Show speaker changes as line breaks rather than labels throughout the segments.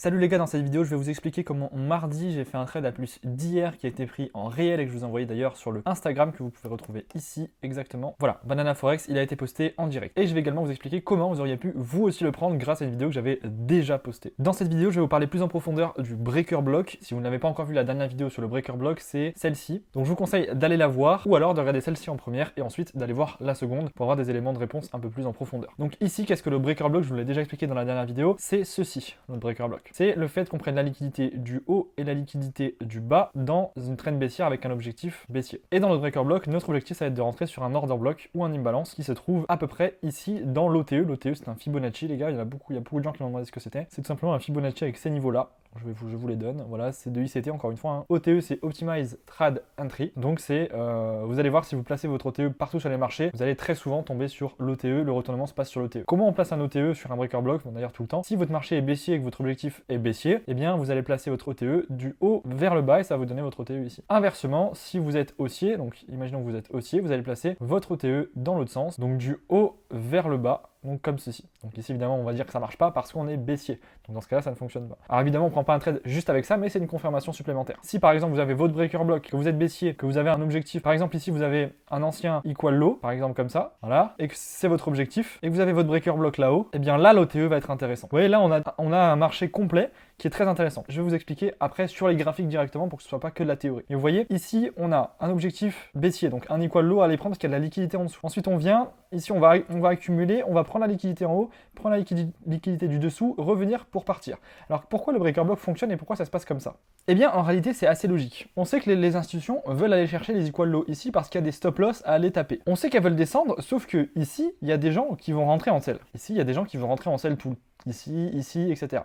Salut les gars, dans cette vidéo je vais vous expliquer comment mardi j'ai fait un trade à plus d'hier qui a été pris en réel et que je vous ai envoyé d'ailleurs sur le Instagram que vous pouvez retrouver ici exactement. Voilà, Banana Forex, il a été posté en direct. Et je vais également vous expliquer comment vous auriez pu vous aussi le prendre grâce à une vidéo que j'avais déjà postée. Dans cette vidéo je vais vous parler plus en profondeur du Breaker Block. Si vous n'avez pas encore vu la dernière vidéo sur le Breaker Block, c'est celle-ci. Donc je vous conseille d'aller la voir ou alors de regarder celle-ci en première et ensuite d'aller voir la seconde pour avoir des éléments de réponse un peu plus en profondeur. Donc ici, qu'est-ce que le Breaker Block? Je vous l'ai déjà expliqué dans la dernière vidéo, c'est ceci, le Breaker Block. C'est le fait qu'on prenne la liquidité du haut et la liquidité du bas dans une trend baissière avec un objectif baissier. Et dans le Breaker Block, notre objectif ça va être de rentrer sur un order block ou un imbalance qui se trouve à peu près ici dans l'OTE. L'OTE c'est un Fibonacci les gars, il y a beaucoup de gens qui m'ont demandé ce que c'était. C'est tout simplement un Fibonacci avec ces niveaux-là. Je vous les donne, voilà, c'est de ICT encore une fois. Hein. OTE c'est Optimize Trade Entry, donc c'est, vous allez voir si vous placez votre OTE partout sur les marchés, vous allez très souvent tomber sur l'OTE, le retournement se passe sur l'OTE. Comment on place un OTE sur un breaker block? Bon, d'ailleurs tout le temps, si votre marché est baissier et que votre objectif est baissier, eh bien vous allez placer votre OTE du haut vers le bas et ça va vous donner votre OTE ici. Inversement, si vous êtes haussier, donc imaginons que vous êtes haussier, vous allez placer votre OTE dans l'autre sens, donc du haut vers le bas, donc comme ceci. Donc ici évidemment on va dire que ça marche pas parce qu'on est baissier. Donc dans ce cas-là ça ne fonctionne pas. Alors évidemment on prend pas un trade juste avec ça, mais c'est une confirmation supplémentaire. Si par exemple vous avez votre breaker block, que vous êtes baissier, que vous avez un objectif, par exemple ici vous avez un ancien equal low, par exemple comme ça, voilà, et que c'est votre objectif, et que vous avez votre breaker block là-haut, et bien là l'OTE va être intéressant. Vous voyez là on a un marché complet qui est très intéressant. Je vais vous expliquer après sur les graphiques directement pour que ce soit pas que de la théorie. Et vous voyez, ici, on a un objectif baissier, donc un equal low à aller prendre parce qu'il y a de la liquidité en dessous. Ensuite, on vient, ici, on va accumuler, on va prendre la liquidité en haut, prendre la liquidité du dessous, revenir pour partir. Alors, pourquoi le breaker block fonctionne et pourquoi ça se passe comme ça? Eh bien, en réalité, c'est assez logique. On sait que les institutions veulent aller chercher les equal low ici parce qu'il y a des stop loss à aller taper. On sait qu'elles veulent descendre, sauf que ici, il y a des gens qui vont rentrer en sell. Ici, il y a des gens qui vont rentrer en sell tout ici, etc.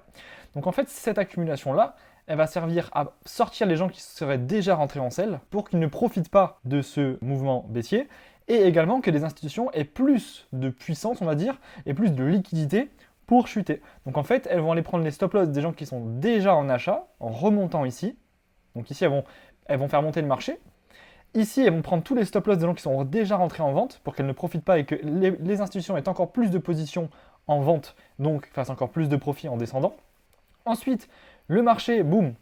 Donc en fait, cette accumulation-là, elle va servir à sortir les gens qui seraient déjà rentrés en sell pour qu'ils ne profitent pas de ce mouvement baissier et également que les institutions aient plus de puissance, on va dire, et plus de liquidité pour chuter. Donc en fait, elles vont aller prendre les stop-loss des gens qui sont déjà en achat en remontant ici. Donc ici, elles vont faire monter le marché. Ici, elles vont prendre tous les stop-loss des gens qui sont déjà rentrés en vente pour qu'elles ne profitent pas et que les institutions aient encore plus de positions en vente, donc fassent encore plus de profit en descendant. Ensuite, le marché, boum,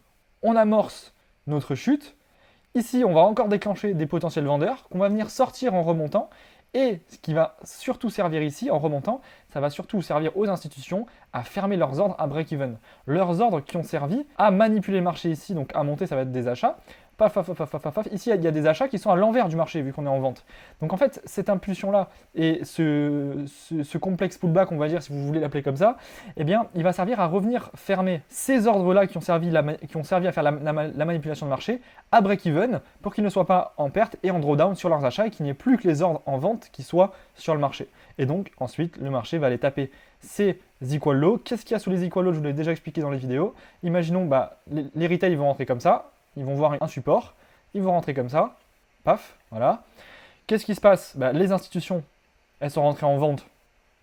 on amorce notre chute. Ici, on va encore déclencher des potentiels vendeurs qu'on va venir sortir en remontant. Et ce qui va surtout servir ici, en remontant, ça va surtout servir aux institutions à fermer leurs ordres à break-even. Leurs ordres qui ont servi à manipuler le marché ici, donc à monter, ça va être des achats. Paf, paf, paf, paf, paf, paf. Ici, il y a des achats qui sont à l'envers du marché, vu qu'on est en vente. Donc en fait, cette impulsion-là et ce complexe pullback, on va dire, si vous voulez l'appeler comme ça, eh bien, il va servir à revenir fermer ces ordres-là qui ont servi à faire la manipulation de marché à break-even pour qu'ils ne soient pas en perte et en drawdown sur leurs achats et qu'il n'y ait plus que les ordres en vente qui soient sur le marché. Et donc, ensuite, le marché va aller taper ces equal low. Qu'est-ce qu'il y a sous les equal low? Je vous l'ai déjà expliqué dans les vidéos. Imaginons, les retail ils vont rentrer comme ça. Ils vont voir un support, ils vont rentrer comme ça, paf, voilà. Qu'est-ce qui se passe? Les institutions, elles sont rentrées en vente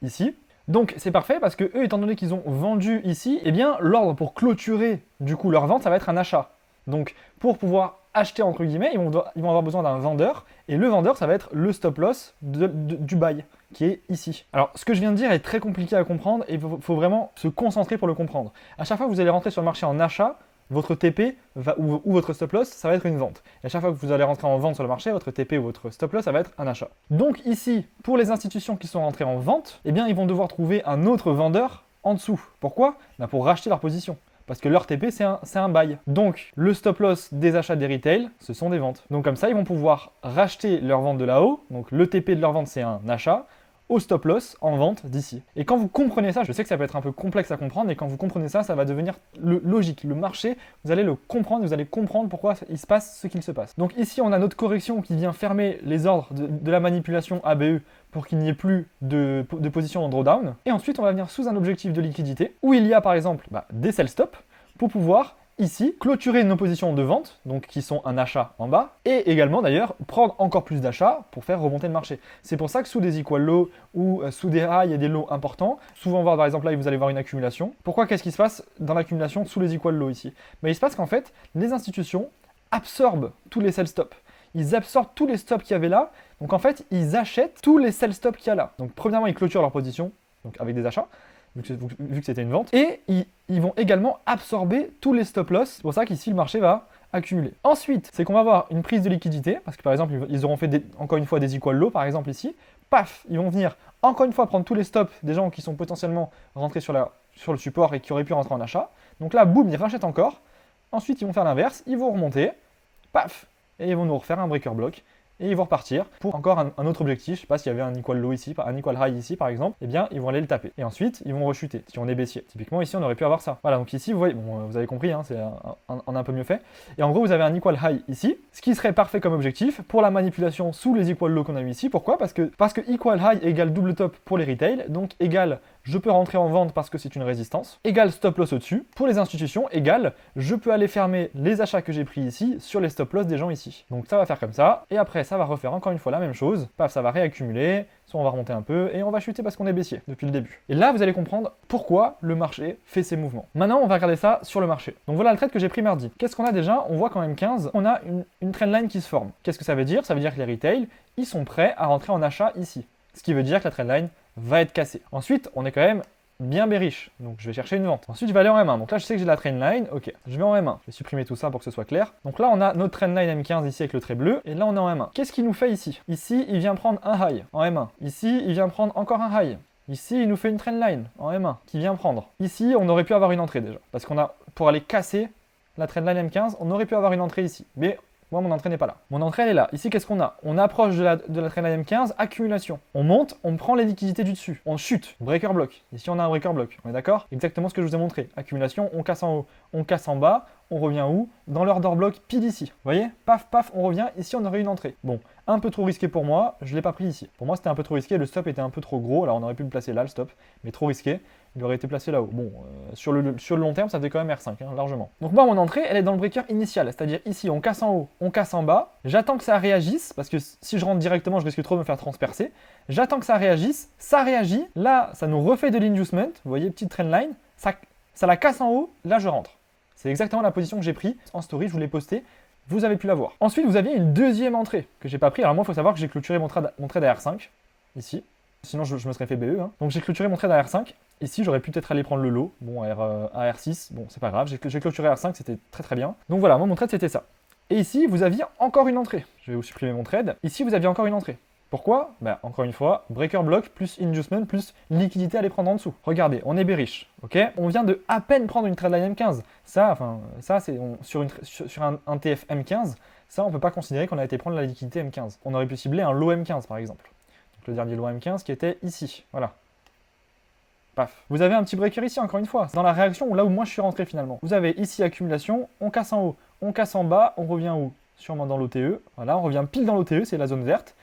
ici. Donc c'est parfait parce que eux, étant donné qu'ils ont vendu ici, eh bien l'ordre pour clôturer du coup leur vente, ça va être un achat. Donc pour pouvoir acheter entre guillemets, ils vont avoir besoin d'un vendeur et le vendeur, ça va être le stop loss du buy qui est ici. Alors ce que je viens de dire est très compliqué à comprendre et il faut vraiment se concentrer pour le comprendre. À chaque fois que vous allez rentrer sur le marché en achat, votre TP ou votre stop loss, ça va être une vente. Et à chaque fois que vous allez rentrer en vente sur le marché, votre TP ou votre stop loss, ça va être un achat. Donc ici, pour les institutions qui sont rentrées en vente, eh bien ils vont devoir trouver un autre vendeur en dessous. Pourquoi? Pour racheter leur position. Parce que leur TP, c'est un buy. Donc, le stop loss des achats des retail, ce sont des ventes. Donc comme ça, ils vont pouvoir racheter leur vente de là-haut. Donc le TP de leur vente, c'est un achat au stop loss en vente d'ici. Et quand vous comprenez ça, je sais que ça peut être un peu complexe à comprendre, et quand vous comprenez ça, ça va devenir logique. Le marché, vous allez le comprendre, vous allez comprendre pourquoi il se passe ce qu'il se passe. Donc ici, on a notre correction qui vient fermer les ordres de la manipulation ABE pour qu'il n'y ait plus de position en drawdown. Et ensuite, on va venir sous un objectif de liquidité, où il y a par exemple des sell stop, pour pouvoir ici, clôturer nos positions de vente, donc qui sont un achat en bas, et également d'ailleurs prendre encore plus d'achats pour faire remonter le marché. C'est pour ça que sous des equal low ou sous des highs, il y a des lows importants. Souvent, on va par exemple là, vous allez voir une accumulation. Pourquoi? Qu'est-ce qui se passe dans l'accumulation sous les equal low ici? Il se passe qu'en fait, les institutions absorbent tous les sell stop. Ils absorbent tous les stops qu'il y avait là. Donc en fait, ils achètent tous les sell stop qu'il y a là. Donc premièrement, ils clôturent leur position, donc avec des achats. vu que c'était une vente. Et ils vont également absorber tous les stop loss. C'est pour ça qu'ici, le marché va accumuler. Ensuite, c'est qu'on va avoir une prise de liquidité, parce que par exemple, ils auront fait encore une fois des equal low, par exemple ici. Paf, ils vont venir encore une fois prendre tous les stops des gens qui sont potentiellement rentrés sur le support et qui auraient pu rentrer en achat. Donc là, boum, ils rachètent encore. Ensuite, ils vont faire l'inverse, ils vont remonter. Paf, et ils vont nous refaire un breaker block. Et ils vont repartir pour encore un autre objectif. Je ne sais pas s'il y avait un equal low ici, un equal high ici par exemple. Eh bien, ils vont aller le taper. Et ensuite, ils vont rechuter si on est baissier. Typiquement, ici, on aurait pu avoir ça. Voilà, donc ici, vous voyez, bon, vous avez compris, hein, on a un peu mieux fait. Et en gros, vous avez un equal high ici, ce qui serait parfait comme objectif pour la manipulation sous les equal low qu'on a eu ici. Pourquoi ? Parce que equal high égale double top pour les retail, donc égale je peux rentrer en vente parce que c'est une résistance, égale stop loss au-dessus. Pour les institutions, égale je peux aller fermer les achats que j'ai pris ici sur les stop loss des gens ici. Donc ça va faire comme ça, et après ça va refaire encore une fois la même chose. Paf, ça va réaccumuler, soit on va remonter un peu, et on va chuter parce qu'on est baissier depuis le début. Et là, vous allez comprendre pourquoi le marché fait ces mouvements. Maintenant, on va regarder ça sur le marché. Donc voilà le trade que j'ai pris mardi. Qu'est-ce qu'on a déjà ? On voit qu'en M15, on a une trendline qui se forme. Qu'est-ce que ça veut dire ? Ça veut dire que les retail, ils sont prêts à rentrer en achat ici. Ce qui veut dire que la trendline va être cassée. Ensuite, on est quand même bien bearish, donc je vais chercher une vente. Ensuite, je vais aller en M1. Donc là, je sais que j'ai la trendline. Ok, je vais en M1. Je vais supprimer tout ça pour que ce soit clair. Donc là, on a notre trendline M15 ici avec le trait bleu, et là, on est en M1. Qu'est-ce qu'il nous fait ici ? Ici, il vient prendre un high en M1. Ici, il vient prendre encore un high. Ici, il nous fait une trendline en M1 qui vient prendre. Ici, on aurait pu avoir une entrée déjà, parce qu'on a, pour aller casser la trendline M15, on aurait pu avoir une entrée ici. Mais moi, mon entrée n'est pas là. Mon entrée, elle est là. Ici, qu'est-ce qu'on a ? On approche de la trendline M15, accumulation. On monte, on prend les liquidités du dessus. On chute, breaker block. Ici, on a un breaker block. On est d'accord ? Exactement ce que je vous ai montré. Accumulation, on casse en haut, on casse en bas. On revient où ? Dans l'order block, pile ici. Vous voyez ? Paf, paf, on revient. Ici, on aurait une entrée. Bon, un peu trop risqué pour moi. Je ne l'ai pas pris ici. Pour moi, c'était un peu trop risqué. Le stop était un peu trop gros. Alors, on aurait pu le placer là, le stop. Mais trop risqué. Il aurait été placé là-haut. Bon, sur le long terme, ça fait quand même R5, hein, largement. Donc moi, mon entrée, elle est dans le breaker initial. C'est-à-dire ici, on casse en haut, on casse en bas. J'attends que ça réagisse, parce que si je rentre directement, je risque trop de me faire transpercer. J'attends que ça réagisse. Ça réagit. Là, ça nous refait de l'inducement. Vous voyez, petite trendline. Ça la casse en haut. Là, je rentre. C'est exactement la position que j'ai prise en story, je vous l'ai posté, vous avez pu la voir. Ensuite, vous aviez une deuxième entrée que j'ai pas pris. Alors moi, il faut savoir que j'ai clôturé mon trade à R5, ici. Sinon, je me serais fait BE. Hein. Donc j'ai clôturé mon trade à R5. Ici, j'aurais pu peut-être aller prendre le lot. Bon, à R6, bon, c'est pas grave. J'ai clôturé à R5, c'était très très bien. Donc voilà, moi, mon trade, c'était ça. Et ici, vous aviez encore une entrée. Je vais vous supprimer mon trade. Ici, vous aviez encore une entrée. Pourquoi ? Bah, encore une fois, breaker block plus inducement plus liquidité à les prendre en dessous. Regardez, on est bearish, ok ? On vient de à peine prendre une trendline M15. Ça, c'est sur un TF M15, ça, on peut pas considérer qu'on a été prendre la liquidité M15. On aurait pu cibler un low M15, par exemple. Donc, le dernier low M15 qui était ici, voilà. Paf. Vous avez un petit breaker ici, encore une fois. C'est dans la réaction, là où moi je suis rentré finalement. Vous avez ici accumulation, on casse en haut, on casse en bas, on revient où ? Sûrement dans l'OTE. Voilà, on revient pile dans l'OTE, c'est la zone verte.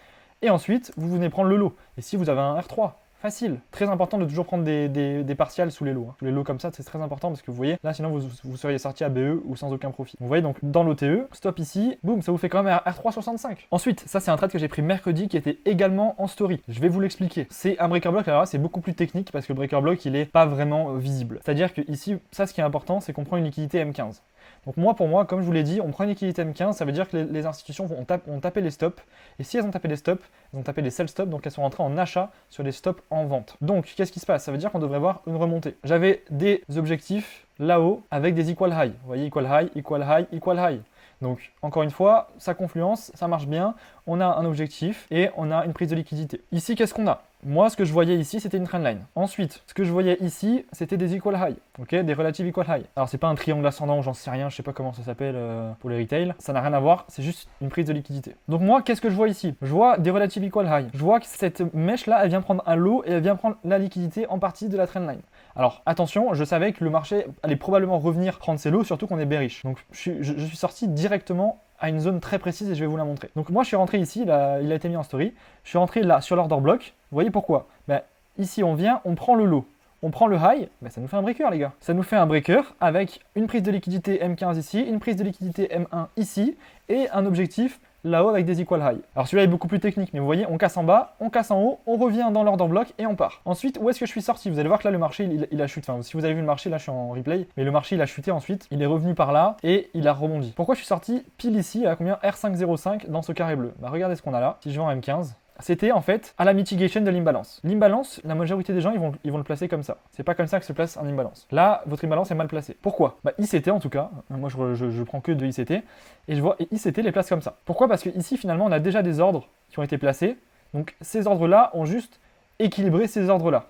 Et ensuite, vous venez prendre le lot. Et si vous avez un R3, facile. Très important de toujours prendre des partials sous les lots. Hein. Sous les lots comme ça, c'est très important parce que vous voyez, là sinon vous seriez sorti à BE ou sans aucun profit. Vous voyez donc dans l'OTE, stop ici, boum, ça vous fait quand même un R3,65. Ensuite, ça c'est un trade que j'ai pris mercredi qui était également en story. Je vais vous l'expliquer. C'est un breaker block, alors là c'est beaucoup plus technique parce que le breaker block il est pas vraiment visible. C'est-à-dire que ici, ça ce qui est important, c'est qu'on prend une liquidité M15. Donc pour moi, comme je vous l'ai dit, on prend une liquidité M15, ça veut dire que les institutions ont tapé les stops. Et si elles ont tapé les stops, elles ont tapé les sell stops, donc elles sont rentrées en achat sur les stops en vente. Donc qu'est-ce qui se passe ? Ça veut dire qu'on devrait voir une remontée. J'avais des objectifs là-haut avec des equal high. Vous voyez, equal high, equal high, equal high. Donc encore une fois, ça confluence, ça marche bien. On a un objectif et on a une prise de liquidité. Ici, qu'est-ce qu'on a ? Moi, ce que je voyais ici, c'était une trendline. Ensuite, ce que je voyais ici, c'était des equal high, ok, des relative equal high. Alors, c'est pas un triangle ascendant, j'en sais rien, je sais pas comment ça s'appelle pour les retail. Ça n'a rien à voir, c'est juste une prise de liquidité. Donc moi, qu'est-ce que je vois ici ? Je vois des relative equal high. Je vois que cette mèche-là, elle vient prendre un lot et elle vient prendre la liquidité en partie de la trendline. Alors, attention, je savais que le marché allait probablement revenir prendre ses lots, surtout qu'on est bearish. Donc, je suis sorti directement à une zone très précise et je vais vous la montrer. Donc moi je suis rentré ici, là, il a été mis en story, je suis rentré là sur l'order block, vous voyez pourquoi ? Ben, ici on vient, on prend le lot, on prend le high, ben, ça nous fait un breaker les gars. Ça nous fait un breaker avec une prise de liquidité M15 ici, une prise de liquidité M1 ici et un objectif là-haut avec des equal high. Alors celui-là est beaucoup plus technique, mais vous voyez, on casse en bas, on casse en haut, on revient dans l'order block et on part. Ensuite, où est-ce que je suis sorti ? Vous allez voir que là, le marché, il a chuté. Enfin, si vous avez vu le marché, là, je suis en replay, mais le marché, il a chuté ensuite. Il est revenu par là et il a rebondi. Pourquoi je suis sorti pile ici, à combien ? R505 dans ce carré bleu. Bah regardez ce qu'on a là. Si je vais en M15, c'était en fait à la mitigation de l'imbalance. L'imbalance, la majorité des gens, ils vont le placer comme ça. C'est pas comme ça que se place un imbalance. Là, votre imbalance est mal placée. Pourquoi? Bah, ICT en tout cas, moi je prends que de ICT, et je vois ICT les place comme ça. Pourquoi? Parce que ici, finalement, on a déjà des ordres qui ont été placés, donc ces ordres-là ont juste équilibré ces ordres-là.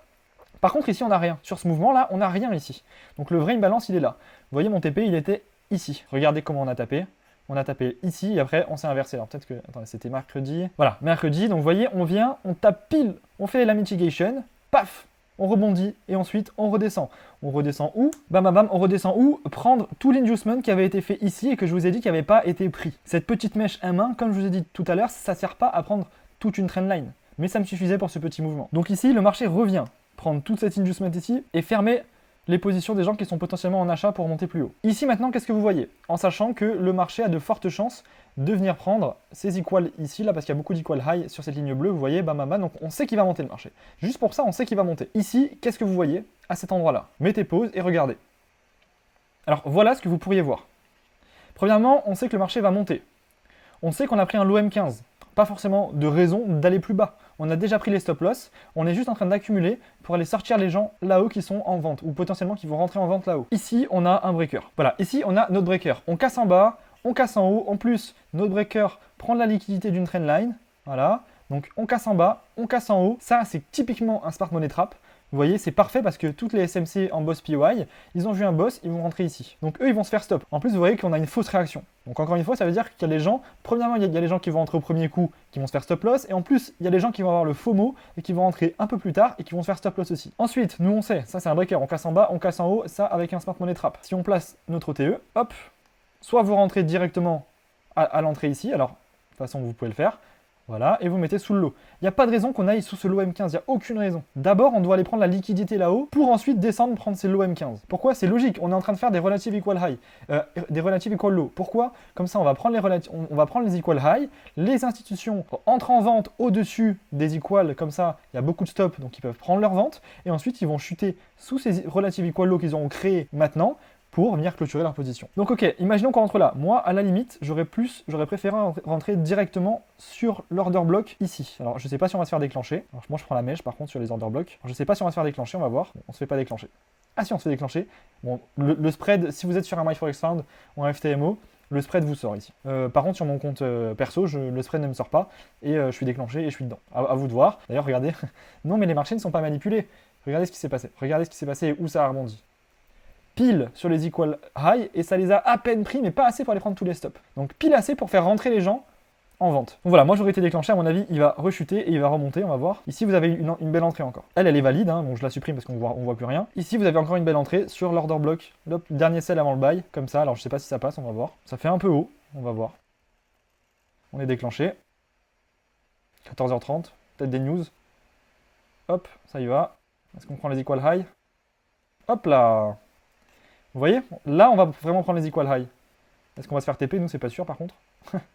Par contre, ici, on n'a rien. Sur ce mouvement-là, on n'a rien ici. Donc le vrai imbalance, il est là. Vous voyez, mon TP, il était ici. Regardez comment on a tapé. On a tapé ici, et après, on s'est inversé. Alors peut-être que... Attendez, c'était mercredi. Voilà, mercredi. Donc vous voyez, on vient, on tape pile, on fait la mitigation, paf, on rebondit, et ensuite, on redescend. On redescend où? Bam, bam, bam, on redescend où? Prendre tout l'inducement qui avait été fait ici, et que je vous ai dit qui n'avait pas été pris. Cette petite mèche M1, comme je vous ai dit tout à l'heure, ça ne sert pas à prendre toute une trendline. Mais ça me suffisait pour ce petit mouvement. Donc ici, le marché revient prendre toute cette inducement ici et fermer les positions des gens qui sont potentiellement en achat pour monter plus haut. Ici maintenant, qu'est-ce que vous voyez? En sachant que le marché a de fortes chances de venir prendre ces equals ici, là, parce qu'il y a beaucoup d'equal high sur cette ligne bleue, vous voyez, bam, bam, bam, donc on sait qu'il va monter le marché. Juste pour ça, on sait qu'il va monter. Ici, qu'est-ce que vous voyez à cet endroit-là? Mettez pause et regardez. Alors voilà ce que vous pourriez voir. Premièrement, on sait que le marché va monter. On sait qu'on a pris un low M15. Pas forcément de raison d'aller plus bas. On a déjà pris les stop loss, on est juste en train d'accumuler pour aller sortir les gens là-haut qui sont en vente, ou potentiellement qui vont rentrer en vente là-haut. Ici, on a un breaker. Voilà, ici, on a notre breaker. On casse en bas, on casse en haut. En plus, notre breaker prend la liquidité d'une trendline. Voilà, donc on casse en bas, on casse en haut. Ça, c'est typiquement un smart money trap. Vous voyez, c'est parfait parce que toutes les SMC en boss PY, ils ont vu un boss, ils vont rentrer ici. Donc eux, ils vont se faire stop. En plus, vous voyez qu'on a une fausse réaction. Donc encore une fois, ça veut dire qu'il y a les gens, premièrement, il y a les gens qui vont rentrer au premier coup, qui vont se faire stop loss, et en plus, il y a les gens qui vont avoir le FOMO, et qui vont rentrer un peu plus tard, et qui vont se faire stop loss aussi. Ensuite, nous on sait, ça c'est un breaker, on casse en bas, on casse en haut, ça avec un smart money trap. Si on place notre OTE, hop, soit vous rentrez directement à l'entrée ici, alors de toute façon vous pouvez le faire, voilà, et vous mettez sous le lot. Il n'y a pas de raison qu'on aille sous ce lot M15, il n'y a aucune raison. D'abord, on doit aller prendre la liquidité là-haut pour ensuite descendre prendre ces lots M15. Pourquoi? C'est logique, on est en train de faire des relative equal high, des relative equal low. Pourquoi? Comme ça, on va prendre les equal high, les institutions entrent en vente au-dessus des equal, comme ça, il y a beaucoup de stops, donc ils peuvent prendre leur vente, et ensuite ils vont chuter sous ces relative equal low qu'ils auront créés maintenant, pour venir clôturer leur position. Donc ok, imaginons qu'on rentre là. Moi, à la limite, j'aurais préféré rentrer directement sur l'order block ici. Alors je sais pas si on va se faire déclencher. Alors, moi je prends la mèche par contre sur les order blocks. Alors, je sais pas si on va se faire déclencher, on va voir. Bon, on se fait pas déclencher. Ah si, on se fait déclencher. Bon, le spread, si vous êtes sur un MyForex Fund ou un FTMO, le spread vous sort ici. Par contre, sur mon compte perso, le spread ne me sort pas et je suis déclenché et je suis dedans. À vous de voir. D'ailleurs, regardez. Non, mais les marchés ne sont pas manipulés. Regardez ce qui s'est passé. Regardez ce qui s'est passé et où ça a rebondi. Pile sur les equal high et ça les a à peine pris mais pas assez pour aller prendre tous les stops. Donc pile assez pour faire rentrer les gens en vente. Donc voilà, moi j'aurais été déclenché, à mon avis il va rechuter et il va remonter, on va voir. Ici vous avez une belle entrée encore. Elle est valide, hein, donc je la supprime parce qu'on voit plus rien. Ici vous avez encore une belle entrée sur l'order block, le dernier sell avant le buy, comme ça, alors je sais pas si ça passe, on va voir. Ça fait un peu haut, on va voir. On est déclenché. 14h30, peut-être des news. Hop, ça y va. Est-ce qu'on prend les equal high? Hop là! Vous voyez? Là, on va vraiment prendre les equal high. Est-ce qu'on va se faire TP? Nous, c'est pas sûr, par contre.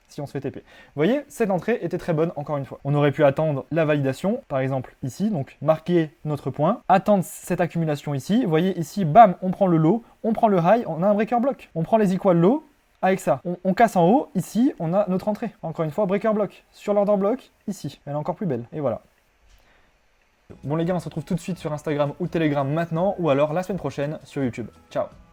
Si on se fait TP. Vous voyez? Cette entrée était très bonne, encore une fois. On aurait pu attendre la validation, par exemple ici, donc marquer notre point, attendre cette accumulation ici. Vous voyez, ici, bam, on prend le low, on prend le high, on a un breaker block. On prend les equal low avec ça. On casse en haut, ici, on a notre entrée. Encore une fois, breaker block. Sur l'order block, ici. Elle est encore plus belle. Et voilà. Bon les gars, on se retrouve tout de suite sur Instagram ou Telegram maintenant, ou alors la semaine prochaine sur YouTube. Ciao!